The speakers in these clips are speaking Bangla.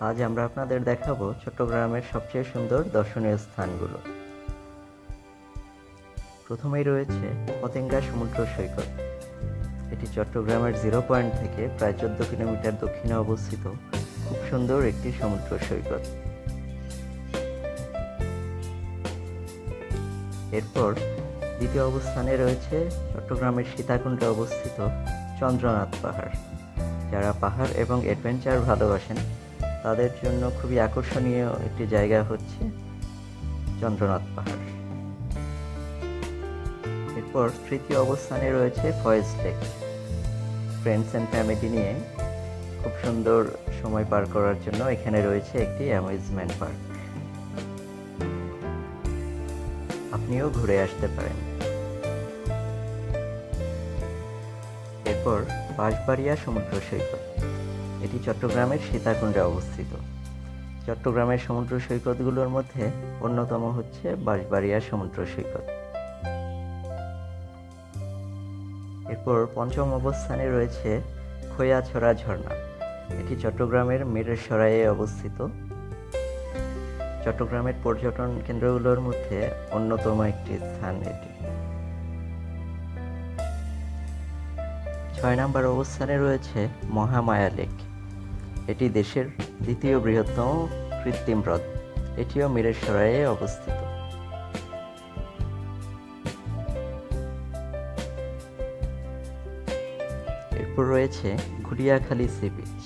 আজ আমরা আপনাদের দেখাবো চট্টগ্রামের সবচেয়ে সুন্দর দর্শনীয় স্থানগুলো। প্রথমেই রয়েছে পতেঙ্গা সমুদ্র সৈকত। এটি চট্টগ্রামের 0 পয়েন্ট থেকে প্রায় 14 কিলোমিটার দক্ষিণে অবস্থিত খুব সুন্দর একটি সমুদ্র সৈকত। এরপর দ্বিতীয় অবস্থানে রয়েছে চট্টগ্রামের সীতাকুণ্ডে অবস্থিত চন্দ্রনাথ পাহাড়। যারা পাহাড় এবং অ্যাডভেঞ্চার ভালোবাসেন তাদের জন্য খুবই আকর্ষণীয় একটি জায়গা হচ্ছে চন্দ্রনাথ পাহাড়। এরপর তৃতীয় অবস্থানে রয়েছে Foy's Lake. Friends and family নিয়ে খুব সুন্দর সময় পার করার জন্য এখানে রয়েছে একটি অ্যামিউজমেন্ট পার্ক। আপনিও ঘুরে আসতে পারেন। এরপর বাঁশবাড়িয়া সমুদ্র সৈকত। এটি চট্টগ্রামের সীতাকুণ্ডে অবস্থিত। চট্টগ্রামের সমুদ্র সৈকতগুলোর মধ্যে অন্যতম হচ্ছে বাঁশবাড়িয়া সমুদ্র সৈকত। এরপর পঞ্চম অবস্থানে রয়েছে খৈয়াছড়া ঝর্ণা। এটি চট্টগ্রামের মিরসরাইয়ে অবস্থিত। চট্টগ্রামের পর্যটন কেন্দ্রগুলোর মধ্যে অন্যতম একটি স্থান এটি। 6 নম্বর অবস্থানে রয়েছে মহামায়া লেক। এটি দেশের দ্বিতীয় বৃহত্তম কৃত্রিম হ্রদ। এটিও মিরসরাইয়ে অবস্থিত। এরপর রয়েছে ঘুরিয়াখালী সি বিচ।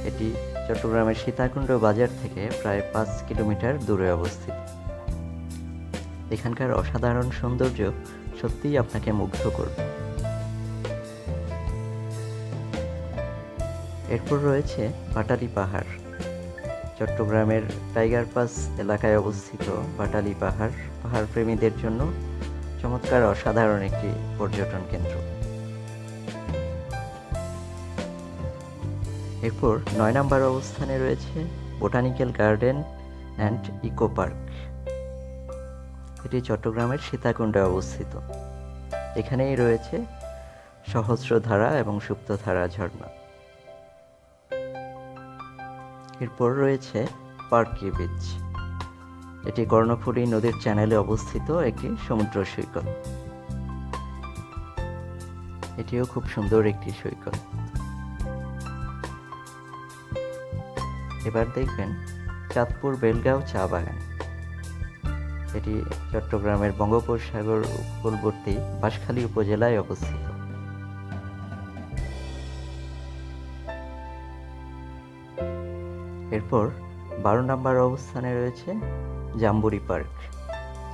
এটি চট্টগ্রামের সীতাকুণ্ড বাজার থেকে প্রায় 5 কিলোমিটার দূরে অবস্থিত। এখানকার অসাধারণ সৌন্দর্য সত্যিই আপনাকে মুগ্ধ করবে। এরপর রয়েছে বাটালি পাহাড়। চট্টগ্রামের টাইগার পাস এলাকায় অবস্থিত বাটালি পাহাড় পাহাড় প্রেমীদের জন্য চমৎকার অসাধারণ একটি পর্যটন কেন্দ্র। এরপর 9 নম্বর অবস্থানে রয়েছে botanical garden and eco park. এটি চট্টগ্রামের সীতাকুণ্ডে অবস্থিত। এখানেই রয়েছে সহস্রধারা এবং সুপ্তধারা ঝর্ণা। এরপর রয়েছে পার্কি বিচ। এটি কর্ণফুলী নদীর চ্যানেলে অবস্থিত একটি সমুদ্র সৈকত। এটিও খুব সুন্দর একটি সৈকত। এবার দেখবেন চাঁদপুর বেলগাঁও চা বাগান। এটি চট্টগ্রামের বঙ্গোপসাগর উপকূলবর্তী বাঁশখালী উপজেলায় অবস্থিত। এরপর 12 নম্বর অবস্থানে রয়েছে জাম্বুরি পার্ক।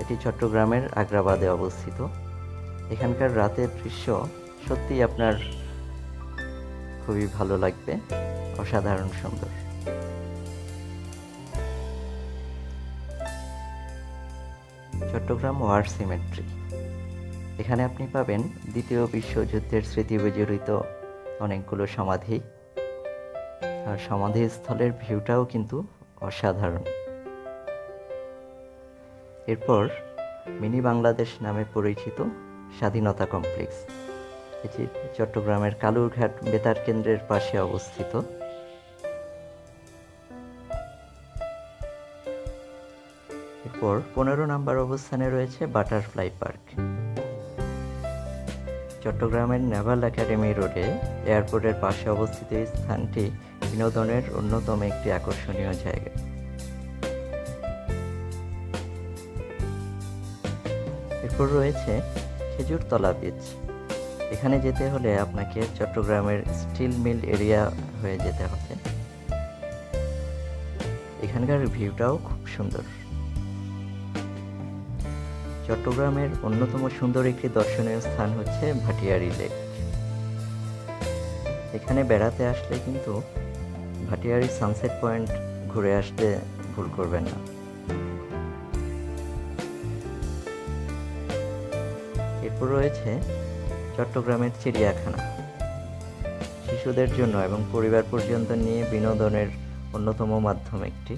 এটি চট্টগ্রামের আগ্রাবাদে অবস্থিত। এখানকার রাতের দৃশ্য সত্যিই আপনার খুবই ভালো লাগবে, অসাধারণ সুন্দর। Chattogram war cemetery. এখানে আপনি পাবেন দ্বিতীয় বিশ্বযুদ্ধের স্মৃতি বিজড়িত অনেকগুলো সমাধি, আর সমাধিস্থলের ভিউটাও কিন্তু অসাধারণ। এরপর মিনি বাংলাদেশ নামে পরিচিত স্বাধীনতা কমপ্লেক্স। এটি চট্টগ্রামের কালুরঘাট বেতার কেন্দ্রের পাশে অবস্থিত। এরপর 15 নম্বর অবস্থানে রয়েছে বাটারফ্লাই পার্ক। চট্টগ্রামের নেভাল একাডেমি রোডে এয়ারপোর্টের পাশে অবস্থিত এই স্থানটি বিনোদনের অন্যতম একটি আকর্ষণীয় জায়গা। এরপর রয়েছে খেজুরতলা বিচ। এখানে যেতে হলে আপনাকে চট্টগ্রামের স্টিল মিল এরিয়া হয়ে যেতে হবে। এখানকার ভিউটাও খুব সুন্দর। চট্টগ্রামের অন্যতম সুন্দর একটি দর্শনীয় স্থান হচ্ছে ভাটিয়ারি লেক। এখানে বেড়াতে আসলে কিন্তু ভাটিয়ারি সানসেট পয়েন্ট ঘুরে আসতে ভুল করবেন না। এরপর রয়েছে চট্টগ্রামের চিড়িয়াখানা। শিশুদের জন্য এবং পরিবার পর্যন্ত নিয়ে বিনোদনের অন্যতম মাধ্যম একটি।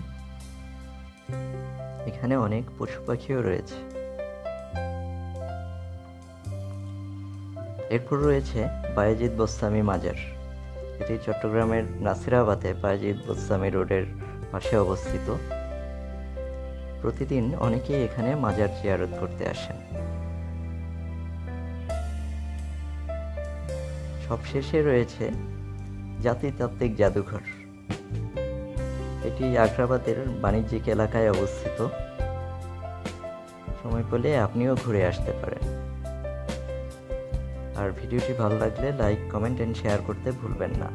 এখানে অনেক পশু পাখিও রয়েছে। এরপর রয়েছে বায়েজিদ বোস্তামি মাজার। এটি চট্টগ্রামের নাসিরাবাদে বায়েজিদ বোস্তামি রোডের পাশে অবস্থিত। প্রতিদিন অনেকেই এখানে মাজার জিয়ারত করতে আসেন। সবশেষে রয়েছে জাতিতাত্ত্বিক জাদুঘর। এটি আগ্রাবাদের বাণিজ্যিক এলাকায় অবস্থিত। সময় পেলে আপনিও ঘুরে আসতে পারেন। আর ভিডিওটি ভালো লাগলে লাইক, কমেন্ট এন্ড শেয়ার করতে ভুলবেন না।